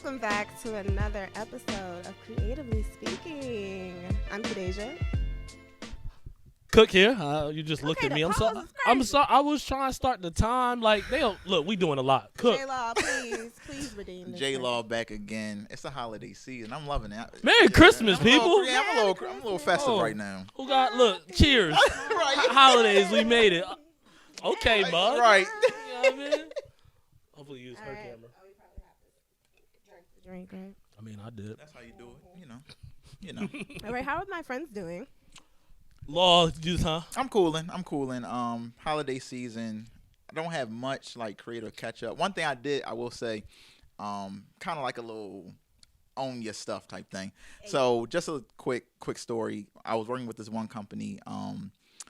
Welcome back to another episode of Creatively Speaking. I'm Kadeja. Cook here. You just looked at me. I'm sorry. pause is I'm crazy. sorry. I was trying to start the time. Like they don't look. We doing a lot. Cook. JLaw, please redeem this. JLaw back again. It's the holiday season. I'm loving it. Merry Christmas, I'm a little- people. yeah, I'm a little festive Oh. right now. Who got? Look. Cheers. Holidays. We made it. Okay, bud. Right. You know what I mean? Hopefully you use her All right. camera. Oh, we probably have to drink the drink, right? I mean, I did. That's how you do it. You know. All right, how are my friends doing? Law, juice, huh? I'm cooling. Holiday season. I don't have much like creative catch up. One thing I will say, kind of like a little own your stuff type thing. So just a quick story. I was working with this one company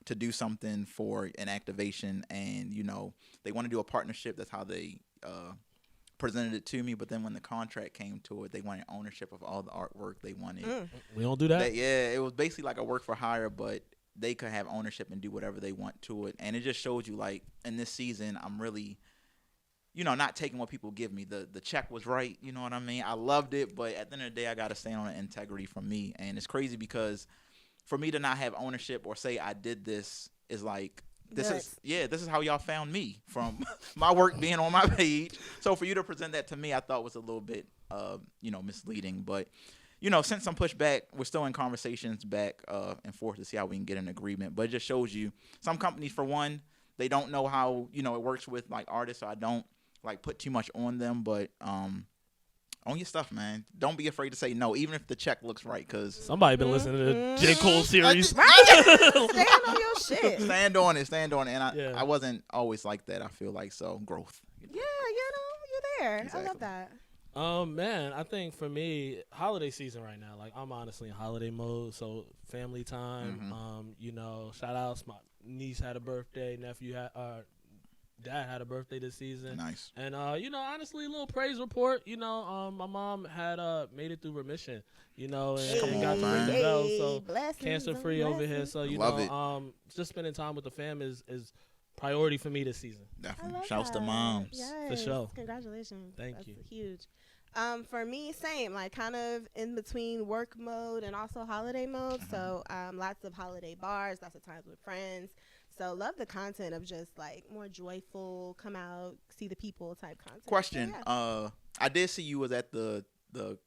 to do something for an activation, and they want to do a partnership. That's how they presented it to me. But then when the contract came to it, they wanted ownership of all the artwork. They wanted We don't do that. it was basically like a work for hire, but they could have ownership and do whatever they want to it. And it just showed you, like, in this season, I'm really, not taking what people give me. The check was right, you know what I mean? I loved it, but at the end of the day, I got to stand on the integrity from me. And it's crazy because for me to not have ownership or say I did this is like, this is how y'all found me, from my work being on my page. So for you to present that to me, I thought was a little bit, misleading. But, since some pushback, we're still in conversations back and forth to see how we can get an agreement. But it just shows you some companies, for one, they don't know how, it works with like artists. So I don't like put too much on them. But own your stuff, man. Don't be afraid to say no, even if the check looks right. Because Somebody been listening to the J. Cole series. Stand on your shit. stand on it. And Yeah. I wasn't always like that. I feel like so growth. Yeah, you're there. Exactly. I love that. Man, I think for me, holiday season right now, like I'm honestly in holiday mode, so family time. Shout outs. My niece had a birthday, dad had a birthday this season. Nice. And honestly, a little praise report. My mom had made it through remission. And Come got on, to ring the man. bell, so Blessings cancer on free over here. blessings. So Love it. just spending time with the fam is priority for me this season. I Definitely. love Shouts to that. moms. Yes. For sure. Congratulations. Thank That's you. Huge. For me, same. Like kind of in between work mode and also holiday mode. So lots of holiday bars, lots of times with friends. So love the content of just like more joyful, come out, see the people type content. Question. So, yeah. I did see you was at the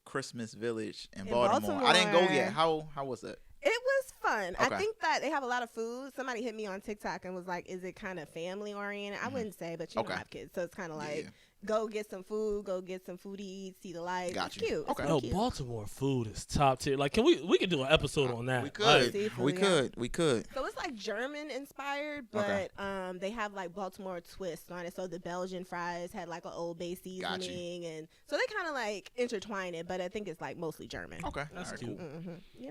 Christmas Village in In Baltimore. I didn't go Baltimore. yet. How was it? It was fun. Okay. I think that they have a lot of food. Somebody hit me on TikTok and was like, is it kind of family oriented? I wouldn't say, but you know I have kids. So it's kind of like, go get some food, go get some food to eat, see the lights. Got It's you. cute. Okay. It's Yo, cute. Baltimore food is top tier. Like, we could do an episode on that. We could. Like, Seafood, We could. So it's like German inspired, but Okay. they have like Baltimore twist on it. So the Belgian fries had like an Old Bay Got seasoning, and so they kind of like intertwine it. But I think it's like mostly German. Okay. That's All right, cute.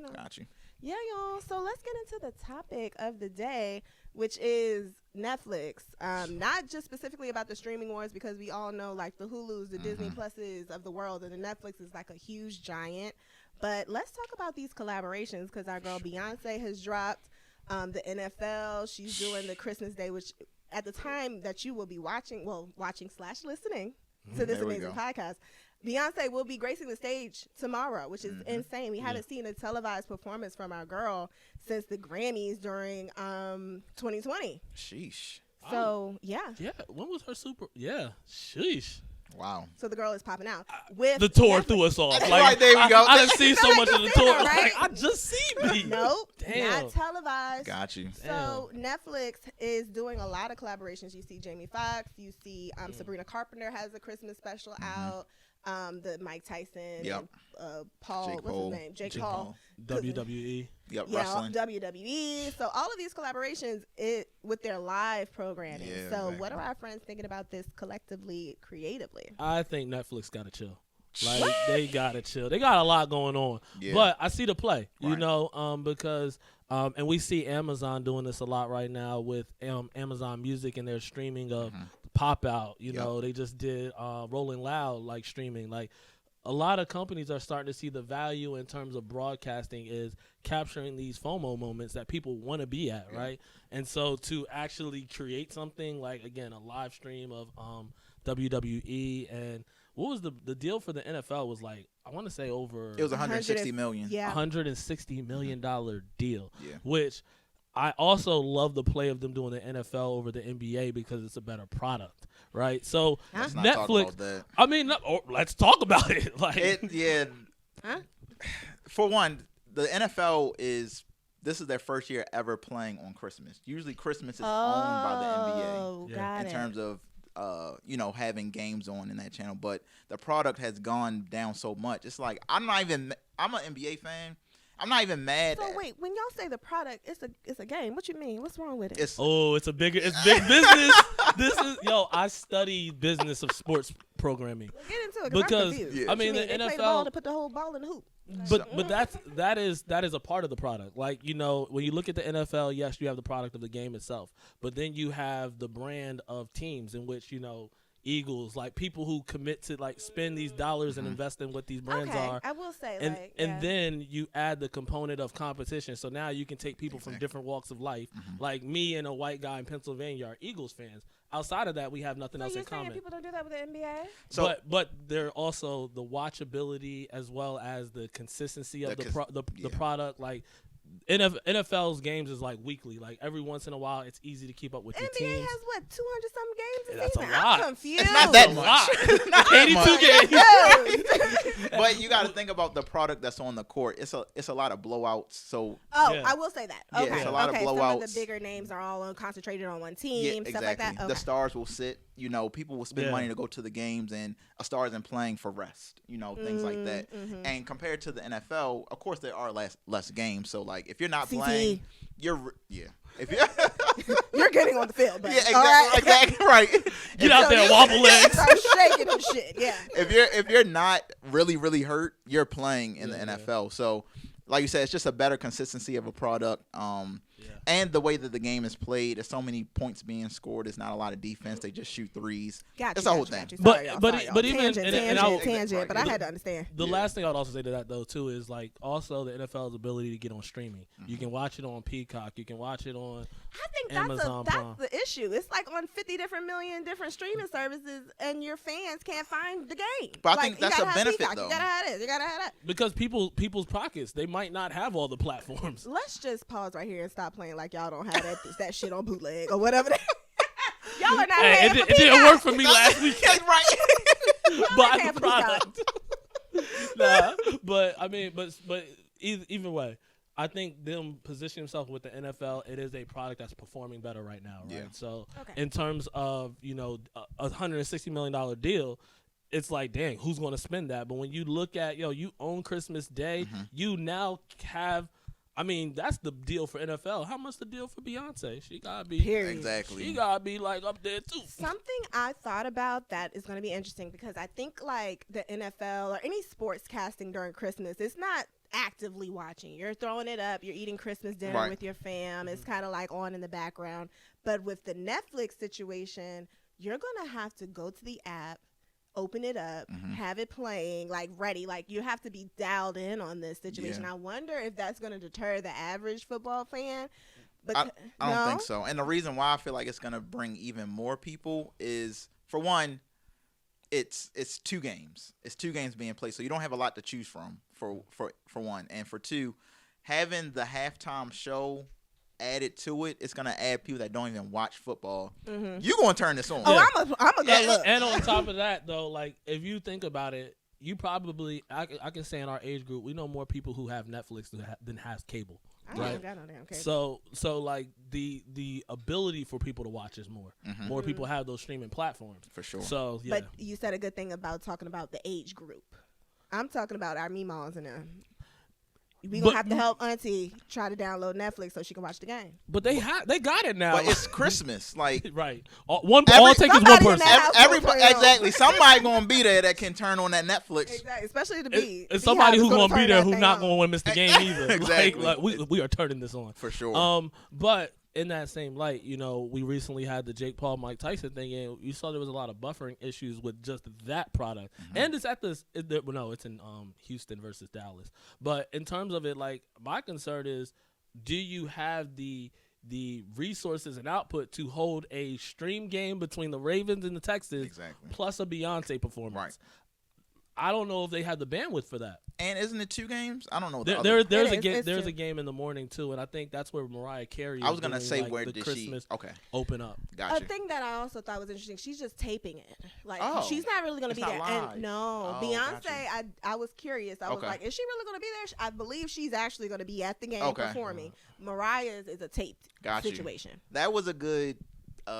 Cool. Got you. Yeah, y'all. So let's get into the topic of the day, which is Netflix. Not just specifically about the streaming wars, because we all know like the Hulus, the Disney Pluses of the world, and the Netflix is like a huge giant. But let's talk about these collaborations, because our girl Beyonce has dropped the NFL. She's doing the Christmas Day, which at the time that you will be watching / listening to this There we amazing go. podcast, Beyonce will be gracing the stage tomorrow, which is insane. We haven't seen a televised performance from our girl since the Grammys during 2020. Sheesh. So, yeah. Yeah, when was her super? Yeah, sheesh. Wow. So the girl is popping out with The tour Netflix. threw us off. That's Like, right, there we go. I done seen so Like much you of the seen tour. her, right? Like, I just seen me. Nope, Damn. not televised. Got you. So Netflix is doing a lot of collaborations. You see Jamie Foxx. You see Sabrina Carpenter has a Christmas special out. The Mike Tyson, Yep. and, Paul, Jake what's Paul. his name? Jake Jake Paul. Paul. WWE. Yep. Yeah, Wrestling. WWE. So all of these collaborations with their live programming. Yeah, so exactly. what are our friends thinking about this collectively, creatively? I think Netflix got to chill. Like, they got to chill. They got a lot going on. Yeah. But I see the play, Right. because and we see Amazon doing this a lot right now with Amazon Music and their streaming of Pop Out. You know, they just did Rolling Loud, like streaming. Like, a lot of companies are starting to see the value in terms of broadcasting is capturing these FOMO moments that people want to be at, right? And so to actually create something like, again, a live stream of WWE and what was the deal for the NFL was like, I want to say over It was 160 million. Yeah. $160 million deal, Yeah. which I also love the play of them doing the NFL over the NBA because it's a better product, right? So Let's not talk Netflix, about that. I mean, let's talk about it. Like, Yeah. Huh? For one, the NFL this is their first year ever playing on Christmas. Usually Christmas is owned by the NBA Yeah. Got in it. terms of having games on in that channel, but the product has gone down so much. It's like I'm an NBA fan. I'm not even mad. So wait, when y'all say the product, it's a game. What you mean? What's wrong with it? It's it's big business. This is I study business of sports programming. Well, get into it Because, I'm confused. yeah. I mean, What you the they play the ball NFL to put the whole ball in the hoop. But that is a part of the product. Like, when you look at the NFL, yes, you have the product of the game itself, but then you have the brand of teams in which Eagles, like people who commit to like spend these dollars and invest in what these brands Okay, are. I will say, And then you add the component of competition. So now you can take people from Exactly. different walks of life. Like me and a white guy in Pennsylvania are Eagles fans. Outside of that, we have nothing else you're in saying common. people don't do that with the NBA? So but they're also the watchability as well as the consistency of the product. Like NFL's games is like weekly. Like every once in a while, it's easy to keep up with your NBA teams. has what 200 some games a That's a season? lot. I'm confused. It's not that A much. lot. Not that 82 much. games. But you got to think about the product that's on the court. It's a lot of blowouts. So Oh, Yeah. I will say that. Yeah, Okay, it's a lot of Some of blowouts. the bigger names are all concentrated on one yeah, team, exactly. stuff like that. Okay. The stars will sit. People will spend Yeah. money to go to the games, and a star isn't playing for rest. Things like that. And compared to the NFL, of course, there are less games. So like, if you're not CTE. playing, If you're You're getting on the field, but yeah, exactly right. Get out there, wobble legs. Start shaking and shit. Yeah. If you're not really hurt, you're playing in the Yeah. NFL. So, like you said, it's just a better consistency of a product. And the way that the game is played, there's so many points being scored. It's not a lot of defense. They just shoot threes. Gotcha. That's the whole gotcha, thing. gotcha. But- Sorry, y'all, but- sorry, y'all. but even- tangent, and I tangent, will- tangent. But I had to understand. The Yeah. last thing I'd also say to that though too is like also the NFL's ability to get on streaming. You can watch it on Peacock. You can watch it on. I think Amazon Prime. that's the issue. It's like on 50 million different streaming services, and your fans can't find the game. But I Like, think that's you a gotta have benefit, Peacock, though. You gotta have this. You gotta have that. Because people's pockets, they might not have all the platforms. Let's just pause right here and stop playing like y'all don't have that shit on bootleg or whatever. Y'all are not Hey, paying it for didn't Peacock. work for me last weekend. right. Buy paying the for product. Nah, but I mean, but either way, I think them positioning themselves with the NFL, it is a product that's performing better right now, right? Yeah. So Okay. in terms of a $160 million deal, it's like, dang, who's going to spend that? But when you look at you own Christmas Day, you now have. I mean, that's the deal for NFL. How much the deal for Beyonce? She gotta be Period. Exactly. She gotta be like up there too. Something I thought about that is going to be interesting because I think like the NFL or any sports casting during Christmas, it's not actively watching. You're throwing it up. You're eating Christmas dinner Right. with your fam. It's kind of like on in the background. But with the Netflix situation, you're going to have to go to the app, open it up, have it playing, like ready. Like you have to be dialed in on this situation. Yeah. I wonder if that's going to deter the average football fan. But I don't no? think so. And the reason why I feel like it's gonna bring even more people is, for one, it's 2 games. It's 2 games being played, so you don't have a lot to choose from. For one, and for 2, having the halftime show added to it, it's gonna add people that don't even watch football. You gonna turn this on? Oh, Yeah. I'm a go look. And on top of that, though, like if you think about it, you probably I can say in our age group, we know more people who have Netflix than has cable. I ain't Right. even got no damn cable. So like the ability for people to watch is more. More people have those streaming platforms. For sure. So yeah. But you said a good thing about talking about the age group. I'm talking about our meemaws and them. We gonna But- have to help Auntie try to download Netflix so she can watch the game. But they got it now. But it's Christmas, like right. All it takes is one somebody in person. that- everybody turn it on. exactly. Somebody gonna be there that can turn on that Netflix. Exactly, especially the B. It's somebody who's gonna be there who's not going gonna want to miss the game either. Exactly. Like we are turning this on. For sure. But in that same light, we recently had the Jake Paul Mike Tyson thing, and you saw there was a lot of buffering issues with just that product. And it's at this. It's in Houston versus Dallas. But in terms of it, like my concern is, do you have the resources and output to hold a stream game between the Ravens and the Texans Exactly. plus a Beyonce performance? Right. I don't know if they have the bandwidth for that. And isn't it 2 games? I don't know. There's a It game. is There's two. a game in the morning too, and I think that's where Mariah Carey. I was is gonna doing, say like, where the did Christmas she? Okay, open up. gotcha. A thing that I also thought was interesting, she's just taping it. Like, Oh, she's not really going to it's be there. not live. And no, Oh, Beyonce, gotcha. I was curious. I was Okay. like, is she really going to be there? I believe she's actually going to be at the game Okay. performing. Mariah's is a taped Got you. situation. That was a good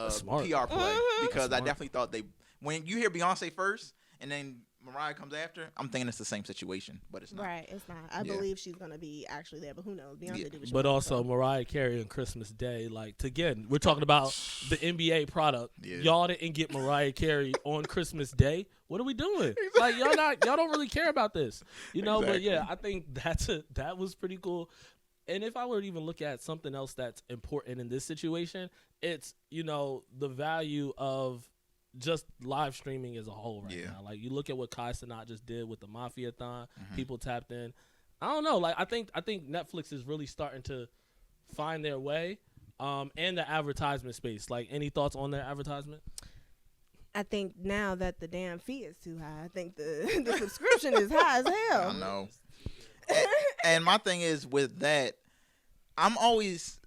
Smart. PR play because I Smart. definitely thought when you hear Beyonce first and then Mariah comes after, I'm thinking it's the same situation, but it's not. Right, it's not. I Yeah. believe she's going to be actually there, but who knows? Beyonce Yeah. do what she But wants, also so. Mariah Carey on Christmas Day, like again, we're talking about the NBA product. Yeah. Y'all didn't get Mariah Carey on Christmas Day. What are we doing? Like y'all don't really care about this, you know. But yeah, I think that was pretty cool. And if I were to even look at something else that's important in this situation, it's the value of just live streaming as a whole right now. Like you look at what Kai Cenat just did with the Mafia-thon, people tapped in. I don't know. Like I think Netflix is really starting to find their way, and the advertisement space. Like any thoughts on their advertisement? I think now that the damn fee is too high, I think the subscription is high as hell. I know. and my thing is with that, I'm always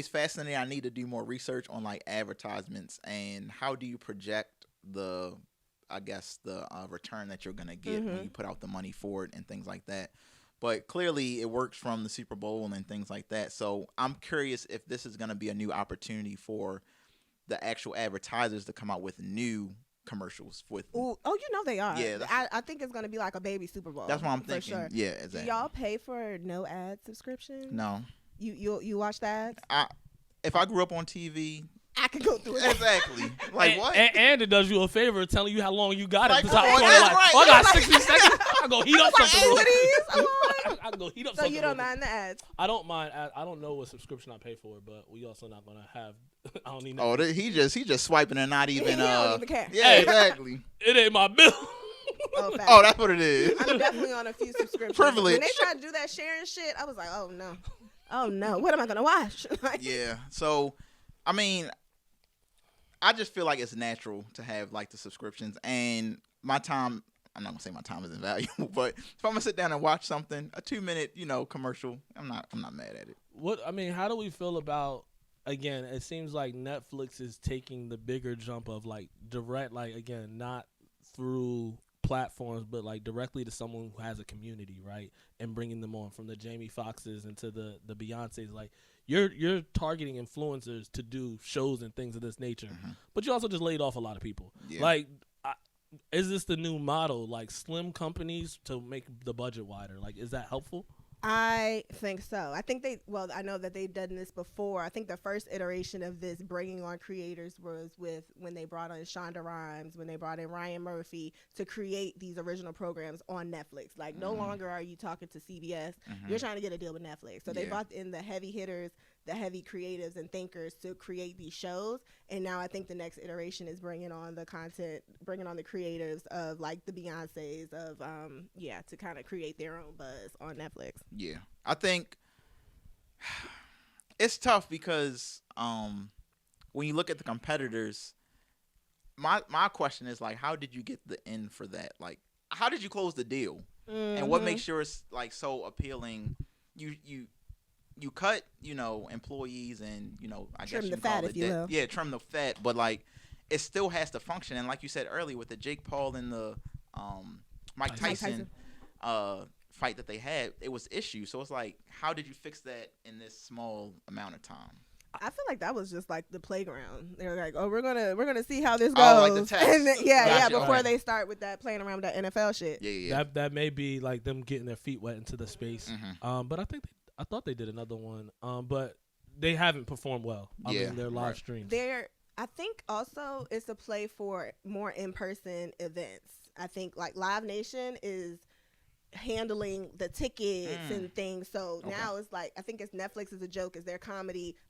fascinated. I need to do more research on like advertisements and how do you project the return that you're gonna get when you put out the money for it and things like that. But clearly, it works from the Super Bowl and things like that. So I'm curious if this is gonna be a new opportunity for the actual advertisers to come out with new commercials with. Ooh, they are. Yeah, I think it's gonna be like a baby Super Bowl. That's what I'm for thinking. Sure. Yeah, exactly. Do y'all pay for no ad subscription? No. You watch the ads? If I grew up on TV, I could go through it. exactly. Like what? And it does you a favor telling you how long you got Like, it. That's come on, I that's got right. 60 seconds. I go heat up something. Hey, real what quick. is? I'm on. I go heat up So something. you real don't quick. mind the ads? I don't mind. I don't know what subscription I pay for, but we also not gonna have. I don't need. Oh, he just swiping and not even. He don't even care. Yeah, Hey. exactly. It ain't my bill. Oh, facts. Oh, that's what it is. I'm definitely on a few subscriptions. Privilege. When they tried to do that sharing shit, I was like, oh no, what am I gonna watch? Like, Yeah. So, I mean, I just feel like it's natural to have like the subscriptions and my time. I'm not gonna say my time is invaluable, but if I'm gonna sit down and watch something, a 2-minute, commercial, I'm not mad at it. How do we feel about? Again, it seems like Netflix is taking the bigger jump of like direct, like again, not through platforms, but like directly to someone who has a community, right? And bringing them on from the Jamie Foxxes into the Beyoncés. Like you're targeting influencers to do shows and things of this nature, but you also just laid off a lot of people. Yeah. Like, is this the new model? Like slim companies to make the budget wider? Like, is that helpful? I think so. I think I know that they've done this before. I think the first iteration of this bringing on creators was with when they brought on Shonda Rhimes, when they brought in Ryan Murphy to create these original programs on Netflix. Like no longer are you talking to CBS. You're trying to get a deal with Netflix. So they brought in the heavy hitters, the heavy creatives and thinkers to create these shows. And now I think the next iteration is bringing on the content, bringing on the creatives of like the Beyoncés of, to kind of create their own buzz on Netflix. Yeah, I think it's tough because when you look at the competitors, my question is like, how did you get the end for that? Like, how did you close the deal? And what makes sure it's like so appealing? You cut, employees and, I guess you the can call fat, it if you will. Yeah, trim the fat, but like it still has to function. And like you said earlier with the Jake Paul and the Mike Tyson fight that they had, it was issues. So it's like, how did you fix that in this small amount of time? I feel like that was just like the playground. They were like, "Oh, we're gonna see how this goes." Oh, like the test. And then, Gotcha. before Right. they start with that playing around with that NFL shit. Yeah. That may be like them getting their feet wet into the space. But I thought they did another one. But they haven't performed well. I mean, their live streams. I think also it's a play for more in-person events. I think like Live Nation is handling the tickets and things. So now it's like, I think it's Netflix is a joke, is their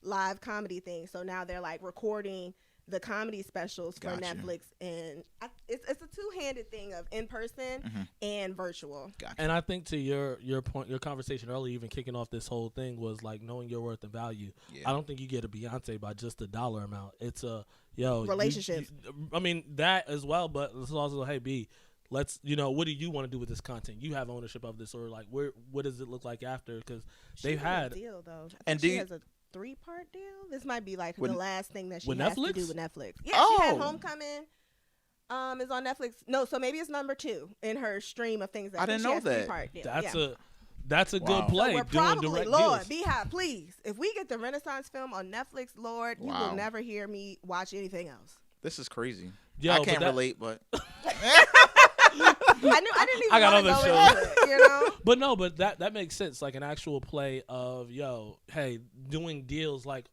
live comedy thing. So now they're like recording the comedy specials for Netflix, and it's a two-handed thing of in-person and virtual. Gotcha. And I think to your point, your conversation earlier, even kicking off this whole thing, was like knowing your worth and value. I don't think you get a Beyonce by just the dollar amount. It's a relationships. I mean that as well, but it's also, hey B, let's, what do you want to do with this content? You have ownership of this, or like, what does it look like after? Because they've had a deal though. And she has a 3-part deal. This might be like the last thing that she has Netflix? to do with Netflix. Yeah, she had Homecoming. Is on Netflix. No, so maybe it's number 2 in her stream of things. I didn't know that. That's a good play. So we're doing probably, direct Lord, deals. Beehive, please. If we get the Renaissance film on Netflix, Lord, you will never hear me watch anything else. This is crazy. Yo, I can't relate, but I didn't even got want to other go into it, But that makes sense. Like an actual play of hey, doing deals like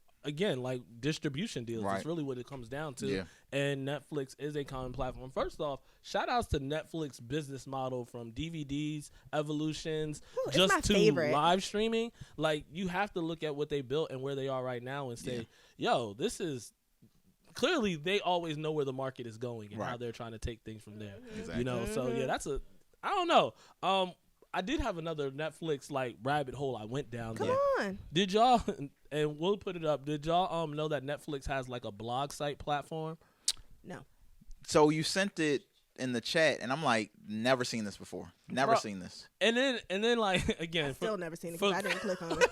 distribution deals. Right. That's really what it comes down to. Yeah. And Netflix is a common platform. First off, shout outs to Netflix business model from DVDs, evolutions, just to live streaming. Like you have to look at what they built and where they are right now and say, this is clearly they always know where the market is going and how they're trying to take things from there. Exactly. So I don't know. I did have another Netflix like rabbit hole I went down there. Come on. Did y'all, and we'll put it up, did y'all know that Netflix has like a blog site platform? No. So you sent it in the chat, and I'm like, never seen this before. Never seen this. And then like, again. I've still never seen it because I didn't click on it.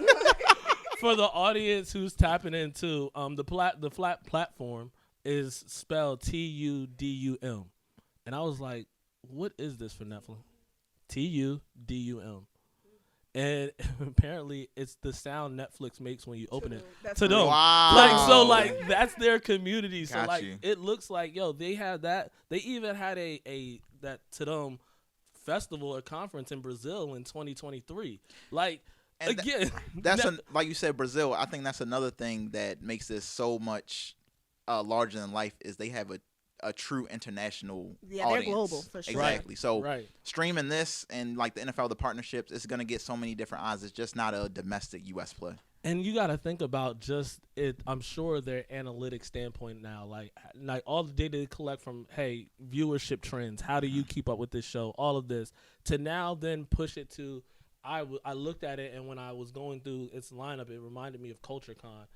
For the audience who's tapping into, the flat platform is spelled TUDUM. And I was like, what is this for Netflix? TUDUM. And apparently it's the sound Netflix makes when you open it. That's to them. Wow. That's their community. So Got you. it looks like they have that. They even had a that to them festival or conference in Brazil in 2023. Like And again, like you said, Brazil. I think that's another thing that makes this so much larger than life is they have a true international audience. They're global for sure. Exactly. Right. So Right. streaming this and like the NFL, the partnerships, it's gonna get so many different eyes. It's just not a domestic U.S. play. And you got to think about just it. I'm sure their analytic standpoint now, like all the data they collect from, hey, viewership trends. How do you keep up with this show? All of this to now then push it to. I looked at it, and when I was going through its lineup, it reminded me of CultureCon,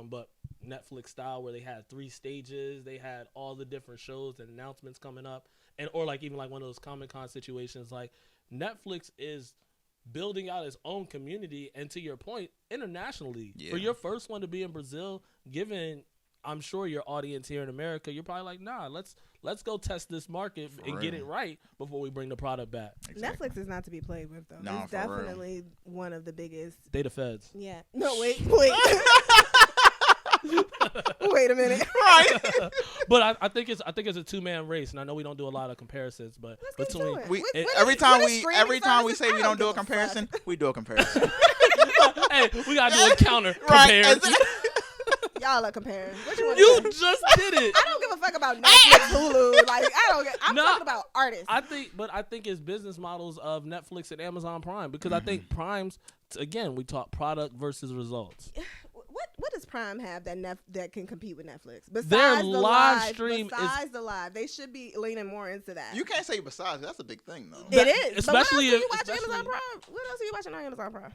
but Netflix style, where they had 3 stages. They had all the different shows and announcements coming up, or like even like one of those Comic-Con situations. Like Netflix is building out its own community, and to your point, internationally. Yeah. For your first one to be in Brazil, given I'm sure your audience here in America, you're probably like, nah, let's go test this market and get it right before we bring the product back. Exactly. Netflix is not to be played with, though. No, It's for real. definitely one of the biggest. They the feds. Yeah. No, wait. Wait a minute. Right. But I think it's a 2-man race, and I know we don't do a lot of comparisons, but Let's get to it. Every time what we is streaming say we services? don't do a give fuck. comparison, we do a comparison. hey, we gotta do a counter Right. comparison. Y'all are comparing. What you want You to say? just did it. I don't give a fuck about Netflix, Hulu. Like I'm talking about artists. I think it's business models of Netflix and Amazon Prime, because I think Prime's again we talk product versus results. What does Prime have that can compete with Netflix? Besides Their the live stream besides the live, they should be leaning more into that. You can't say besides. That's a big thing, though. It is. Especially but what else if- do you watch especially- Amazon Prime? What else are you watching on Amazon Prime?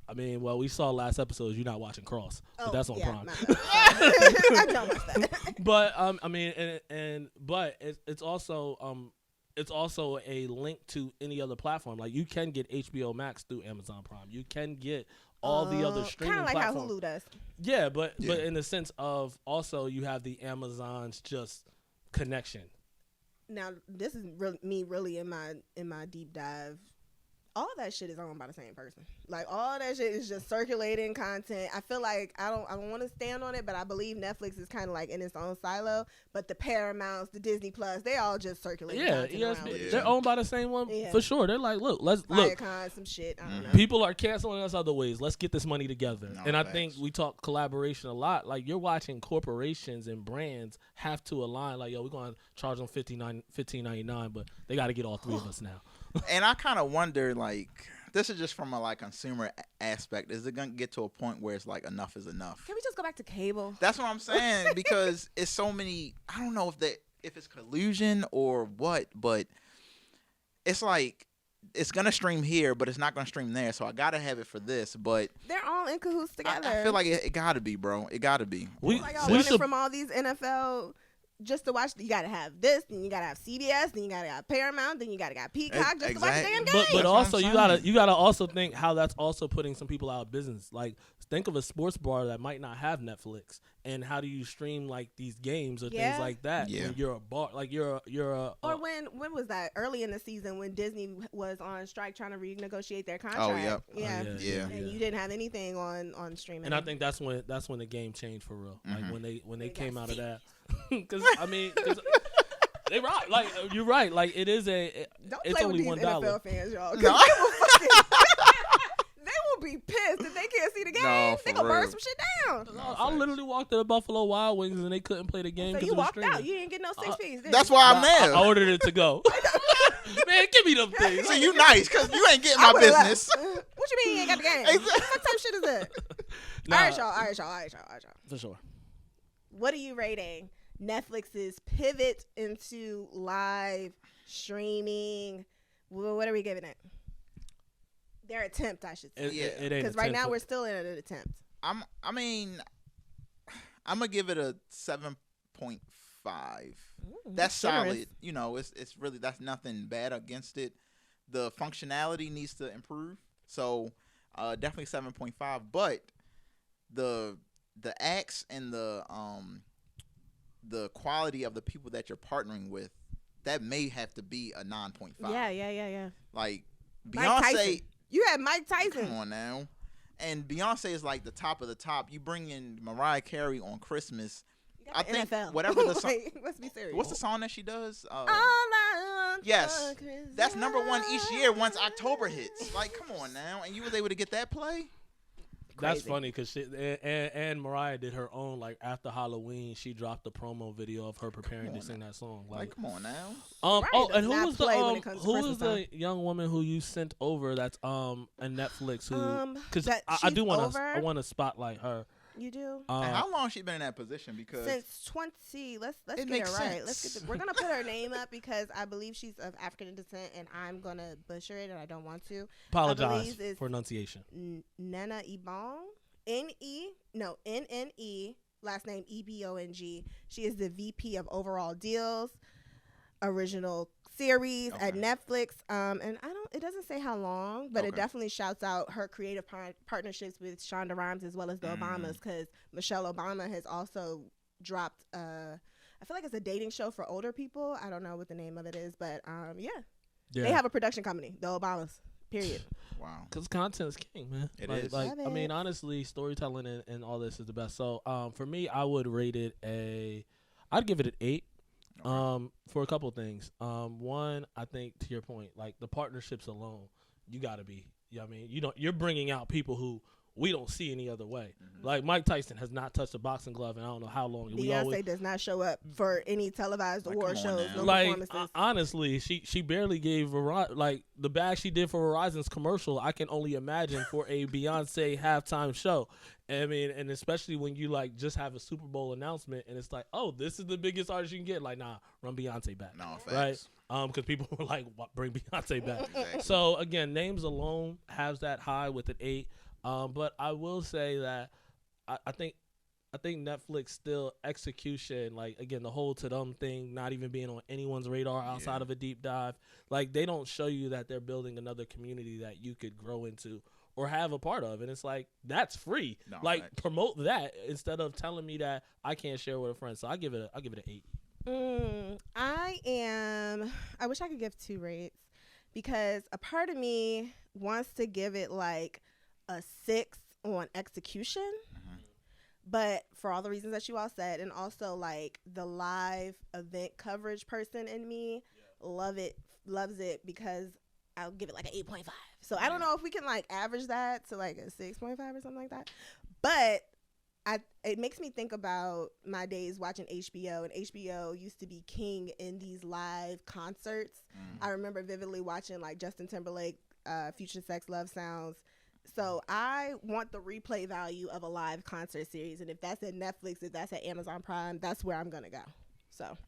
I mean, well, we saw last episode you're not watching Cross, but that's on Prime. I don't watch that. But I mean, but it's also a link to any other platform. Like you can get HBO Max through Amazon Prime. You can get all the other streaming kind of like platforms. how Hulu does. Yeah, but in the sense of also you have the Amazon's just connection. Now this is me really in my deep dive. All that shit is owned by the same person. Like all that shit is just circulating content. I feel like I don't want to stand on it, but I believe Netflix is kind of like in its own silo. But the Paramounts, the Disney Plus, they all just circulate. content around with each they're other. owned by the same one for sure. They're like, look, look. Viacom, some shit. I don't know. People are canceling us other ways. Let's get this money together. No, and I facts. think we talk collaboration a lot. Like you're watching corporations and brands have to align. Like, yo, we're going to charge them $15.99, but they got to get all 3 of us now. And I kind of wonder, like, this is just from a like consumer aspect. Is it gonna get to a point where it's like enough is enough? Can we just go back to cable? That's what I'm saying, because it's so many. I don't know if it's collusion or what, but it's like it's gonna stream here, but it's not gonna stream there. So I gotta have it for this, but They're all in cahoots together. I feel like it gotta be, bro. It gotta be. We like y'all we learning should from all these NFL just to watch, you gotta have this, then you gotta have CBS, then you gotta have Paramount, then you gotta have Peacock just to watch the damn game. But also you gotta also think how that's also putting some people out of business. Like think of a sports bar that might not have Netflix, and how do you stream like these games or things like that? Yeah. When you're a bar, like you're a. Or when was that? Early in the season when Disney was on strike trying to renegotiate their contract. Oh, yep. Yeah. And you didn't have anything on streaming. And I think that's when the game changed for real. Like when they came out of that. Because they rock. Like you're right. Like it is Don't it's play only with these $1. NFL fans, y'all. No. They will be pissed if they can't see the game. No, they gonna burn some shit down. I literally walked to the Buffalo Wild Wings and they couldn't play the game. So you walked out. You didn't get no 6 piece. That's why I'm there. I ordered it to go. Man, give me them things. So you nice because you ain't getting my business. What you mean you ain't got the game? What type of shit is that? Nah. All right, y'all. For sure. What are you rating Netflix's pivot into live streaming? What are we giving it? Their attempt, I should say. Yeah. Because right now we're still in an attempt. I'm gonna give it a 7.5. That's solid. You know, it's really, that's nothing bad against it. The functionality needs to improve. So definitely 7.5. But the acts and the quality of the people that you're partnering with, that may have to be a 9.5. Yeah. Like Beyonce. You had Mike Tyson. Come on now. And Beyonce is like the top of the top. You bring in Mariah Carey on Christmas. I think NFL. Whatever the song. Let's be serious. What's the song that she does? All I want yes. for Christmas. That's #1 each year once October hits. Like, come on now. And you was able to get that play? That's funny because and Mariah did her own, like after Halloween, she dropped a promo video of her preparing to sing that song. Like come on now. And who was the young woman who you sent over that's on Netflix who? Because I want to spotlight her. You do? And how long has she been in that position? Because since 20. Let's get it right. We're gonna put her name up because I believe she's of African descent, and I'm gonna butcher it, and I don't want to. Apologize for enunciation. Nana Ebong, Nne, last name Ebong. She is the VP of overall deals, original series at Netflix. And it doesn't say how long, but it definitely shouts out her creative partnerships with Shonda Rhimes as well as the Obamas, because Michelle Obama has also dropped I feel like it's a dating show for older people. I don't know what the name of it is, but they have a production company, the Obamas. Period. Wow. Because content is king, man. It is. Like I mean, honestly, storytelling and all this is the best. So for me, I would rate it I'd give it an 8. For a couple of things. One, I think to your point, like the partnerships alone, you got to be. You know what I mean? You're bringing out people who we don't see any other way. Like Mike Tyson has not touched a boxing glove in I don't know how long. Beyonce does not show up for any televised award shows. No performances. Honestly, she barely gave like the bag she did for Verizon's commercial. I can only imagine for a Beyonce halftime show. I mean, and especially when you like just have a Super Bowl announcement and it's like, oh, this is the biggest artist you can get. Like, nah, run Beyonce back. No, facts. Right? Because people were like, bring Beyonce back. Exactly. So again, names alone has that high with an 8. But I will say that I think Netflix still execution, like again, the whole to them thing, not even being on anyone's radar outside of a deep dive. Like they don't show you that they're building another community that you could grow into or have a part of. And it's like, that's free. No, like promote that instead of telling me that I can't share with a friend. So I give it an 8. I wish I could give 2 rates because a part of me wants to give it like a 6 on execution, but for all the reasons that you all said, and also like the live event coverage person in me loves it because I'll give it like an 8.5. So I don't know if we can like average that to like a 6.5 or something like that, but it makes me think about my days watching HBO, and HBO used to be king in these live concerts. I remember vividly watching like Justin Timberlake, Future Sex Love Sounds. So I want the replay value of a live concert series, and if that's at Netflix, if that's at Amazon Prime, that's where I'm gonna go. So.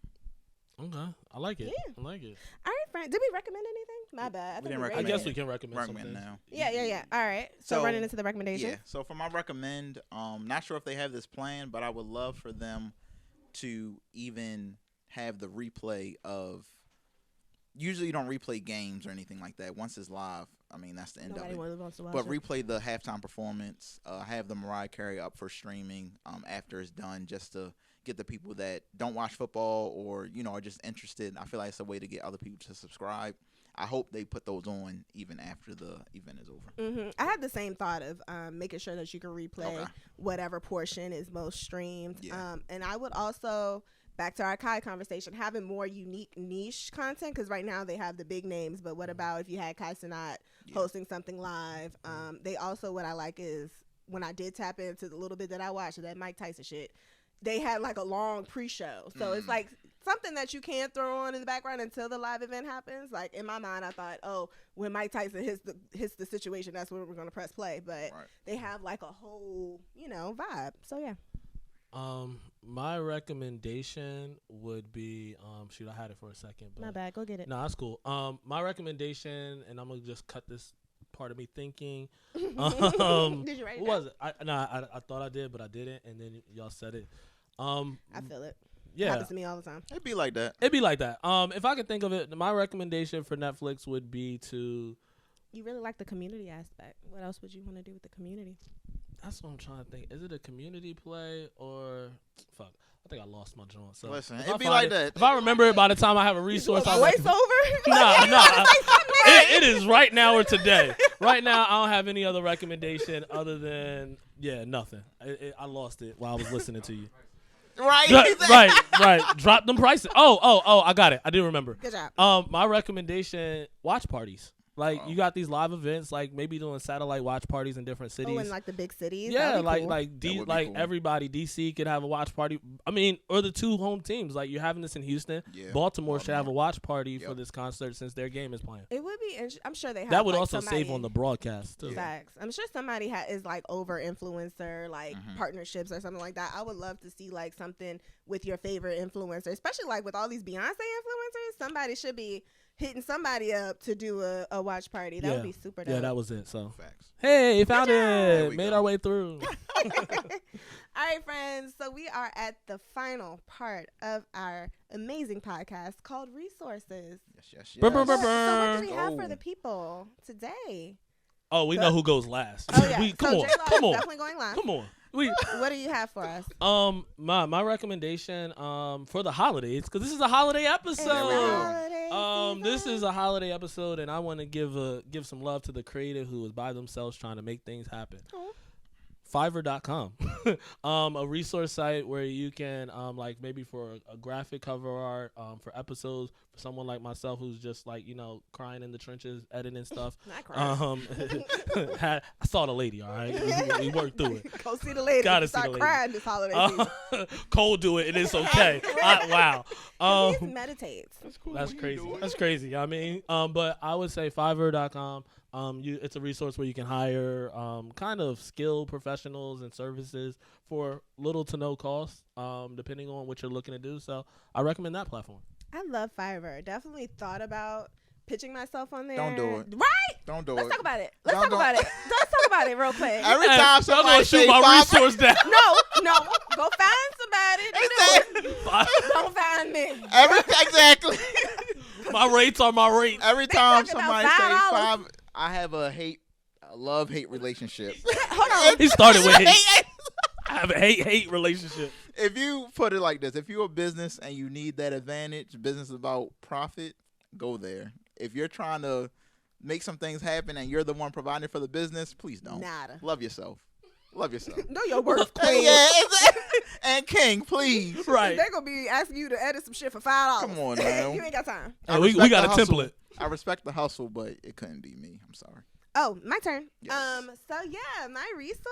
Okay, I like it. Yeah. I like it. All right, Frank. Did we recommend anything? My bad. I guess we can recommend something now. Yeah. All right. So running into the recommendations. Yeah. So for my recommend, not sure if they have this plan, but I would love for them to even have the replay of. Usually, you don't replay games or anything like that. Once it's live, I mean that's the end Nobody of it. really wants to watch But it. replay the halftime performance. Have the Mariah Carey up for streaming after it's done, just to get the people that don't watch football or are just interested. I feel like it's a way to get other people to subscribe. I hope they put those on even after the event is over. I had the same thought of making sure that you can replay whatever portion is most streamed. Yeah. And I would also, back to our Kai conversation, having more unique niche content, because right now they have the big names, but what about if you had Kai Cenat hosting something live? They also, what I like is when I did tap into the little bit that I watched of that Mike Tyson shit, they had like a long pre-show. So it's like something that you can throw on in the background until the live event happens. Like in my mind, I thought, when Mike Tyson hits the situation, that's when we're going to press play. But they have like a whole, vibe. So yeah. My recommendation would be, shoot, I had it for a second. But My bad. Go get it. No, that's cool. My recommendation, and I'm going to just cut this part of me thinking. Did you write it down? What was it? I thought I did, but I didn't, and then y'all said it. I feel it. Yeah. Happens to me all the time. It'd be like that. If I could think of it, my recommendation for Netflix would be to. You really like the community aspect. What else would you want to do with the community? That's what I'm trying to think. Is it a community play or fuck? I think I lost my joint. So listen, it'd be like that. If I remember it by the time I have a resource, I voiceover. Nah. It is right now or today. Right now, I don't have any other recommendation other than nothing. I lost it while I was listening to you. Right. Drop them prices. Oh, I got it. I do remember. Good job. My recommendation: watch parties. Like you got these live events, like maybe doing satellite watch parties in different cities. Oh, in like the big cities. Yeah, cool. like everybody. DC could have a watch party. I mean, or the two home teams. Like you're having this in Houston. Yeah. Baltimore should have a watch party for this concert since their game is playing. It would be. I'm sure they have. That would like also save on the broadcast too. Facts. I'm sure somebody is like over influencer like partnerships or something like that. I would love to see like something with your favorite influencer, especially like with all these Beyonce influencers. Somebody should be hitting somebody up to do a watch party. That would be super dope. Yeah, that was it. So facts. Hey, found it. Made our way through. All right, friends. So we are at the final part of our amazing podcast called Resources. Yes. So what do we have for the people today? Oh, we know who goes last. Oh, yeah. Come on. Definitely going last. Come on. What do you have for us? My recommendation for the holidays, because this is a holiday episode. This is a holiday episode, and I want to give some love to the creative who is by themselves trying to make things happen. Oh. Fiverr.com, a resource site where you can like maybe for a graphic cover art for episodes for someone like myself who's just like crying in the trenches editing stuff. Not crying. I saw the lady. All right, we worked through it. Go see the lady. Gotta Start see the crying this holiday season. Cole do it and it's okay. Wow. He meditates. That's cool. That's crazy. That's crazy. I mean, but I would say Fiverr.com. It's a resource where you can hire kind of skilled professionals and services for little to no cost, depending on what you're looking to do. So I recommend that platform. I love Fiverr. Definitely thought about pitching myself on there. Don't do it. Right? Don't do Let's it. talk about it. Let's talk about it real quick. Every time somebody shoot my resource down. No. Go find somebody. Don't find me. Exactly. My rates are my rates. Every time somebody say $5. $5, I have a love-hate relationship. Hold on. He started with hate. I have a hate relationship. If you put it like this, if you're a business and you need that advantage, business is about profit, go there. If you're trying to make some things happen and you're the one providing for the business, please don't. Nada. Love yourself. Know your worth, queen. Yeah, and King, please. Right. They're going to be asking you to edit some shit for $5. Come on, man. You ain't got time. We got a template. I respect the hustle, but it couldn't be me. I'm sorry. Oh, my turn. Yes. So yeah, my resource,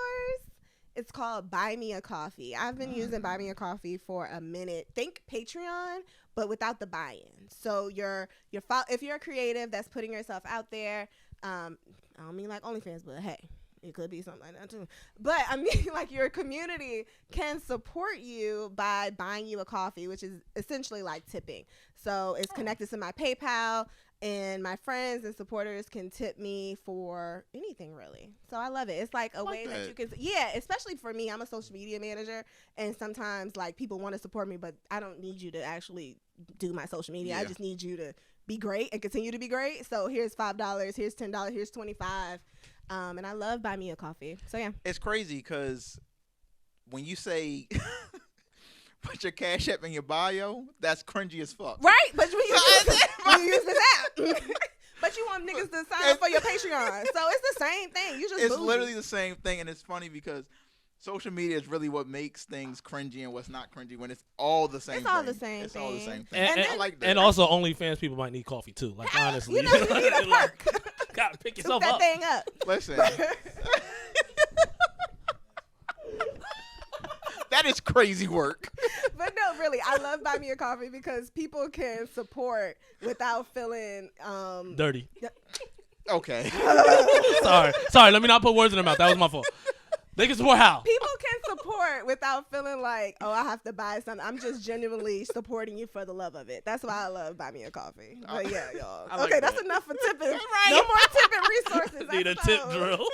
it's called BuyMeACoffee. I've been using BuyMeACoffee for a minute. Think Patreon, but without the buy-in. So if you're a creative that's putting yourself out there, I don't mean like OnlyFans, but hey, it could be something like that too. But I mean, like your community can support you by buying you a coffee, which is essentially like tipping. So it's connected to my PayPal. And my friends and supporters can tip me for anything, really. So I love it. It's like a way that you can, especially for me. I'm a social media manager, and sometimes like people want to support me, but I don't need you to actually do my social media. I just need you to be great and continue to be great. So here's $5, here's $10, here's $25, and I love BuyMeACoffee. So yeah, it's crazy because when you say put your Cash App in your bio, that's cringy as fuck. Right? But when you use this app. But you want niggas to sign up for your Patreon. So it's the same thing. It's literally the same thing. And it's funny because social media is really what makes things cringy and what's not cringy when it's all the same thing. It's all the same thing. It's all the same thing. And I like that. And also OnlyFans people might need coffee too. Like honestly. You know, you need a perk. Gotta pick yourself that up. thing up. Listen. That is crazy work. But no, really, I love BuyMeACoffee because people can support without feeling dirty. Okay. Sorry. Let me not put words in their mouth. That was my fault. They can support how? People can support without feeling like, oh, I have to buy something. I'm just genuinely supporting you for the love of it. That's why I love BuyMeACoffee. But yeah, y'all. Like okay, that. that's enough for tipping. Right. No more tipping resources. Need a tip drill.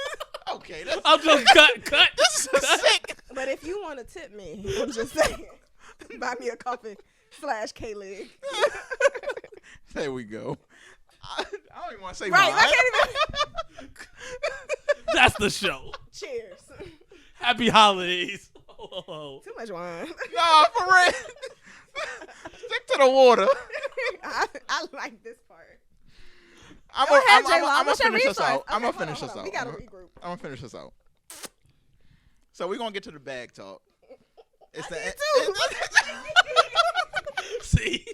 Okay. I'm just cut. This is sick. But if you want to tip me, I'm just saying, BuyMeACoffee/K-Lig. There we go. I don't even want to say right, mine. I can't even. That's the show. Cheers. Happy holidays. Oh. Too much wine. Nah, for real. Stick to the water. I like this part. I'm Go ahead, gonna JLaw. What's your finish this resource? out. Okay, I'm gonna hold finish on, this hold on. out. We gotta regroup. I'm gonna finish this out. So we're gonna get to the bag talk. It's I did too. See?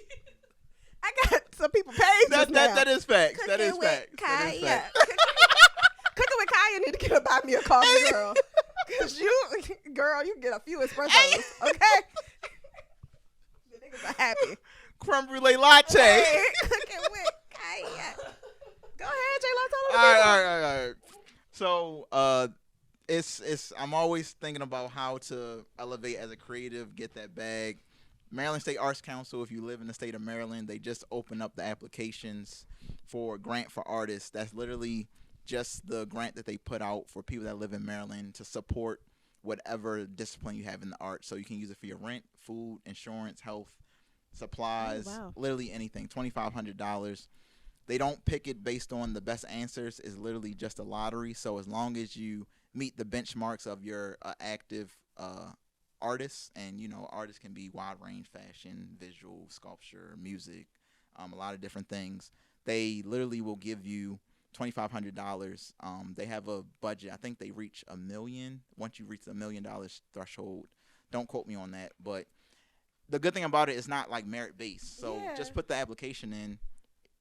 I got some people paid just now. That is facts. Cooking That is with facts. That is Kaya. facts. Cooking with Kaya need to get a BuyMeACoffee, girl. Because you can get a few espressos, okay? The niggas are happy. Creme brulee latte. Hey, cooking with Kaya. Go ahead, JLaw, tell them. All right. So, it's I'm always thinking about how to elevate as a creative, get that bag. Maryland State Arts Council, if you live in the state of Maryland, they just opened up the applications for a grant for artists. That's literally just the grant that they put out for people that live in Maryland to support whatever discipline you have in the arts. So you can use it for your rent, food, insurance, health, supplies, literally anything, $2,500. They don't pick it based on the best answers. It's literally just a lottery. So as long as you meet the benchmarks of your active artists, and artists can be wide range, fashion, visual, sculpture, music, a lot of different things. They literally will give you $2,500. They have a budget. I think they reach $1 million. Once you reach the $1 million threshold, don't quote me on that, but the good thing about it is not like merit based. So just put the application in.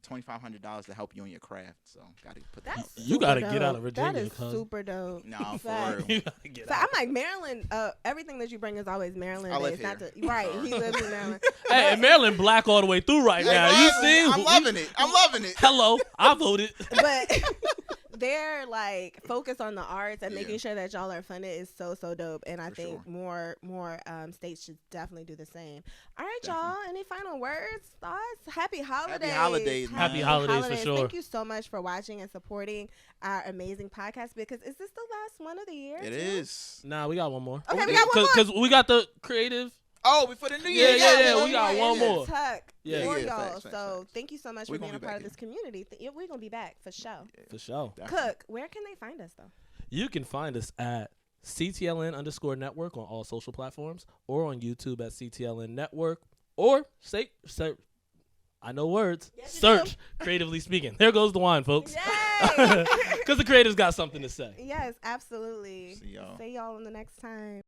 $2,500 to help you in your craft. So gotta put that. You gotta get out of Virginia. That is super dope. No, for real. So I'm like Maryland. Everything that you bring is always Maryland. I live based. here. Right. He lives in Maryland. Hey, and Maryland black all the way through right now. You see? I'm loving it. I'm loving it. Hello, I voted. But they're like focused on the arts and making sure that y'all are funded is so dope. And I think more states should definitely do the same. All right, y'all. Any final words, thoughts? Happy holidays. Happy holidays. Happy holidays for sure. Thank you so much for watching and supporting our amazing podcast. Because is this the last one of the year? It is. Nah, we got one more. Okay, we got one more. Because we got the creative. Oh, before the new year. Yeah. We got one more. Yeah, y'all. So Facts. thank you so much for being a part of this community. We're gonna be back for sure. For sure. Cook, where can they find us though? You can find us at CTLN_network on all social platforms, or on YouTube at CTLN Network, or search. I know words. Yes, search Creatively Speaking. There goes the wine, folks. Yay! Because the creatives got something to say. Yes, absolutely. See y'all. See y'all in the next time.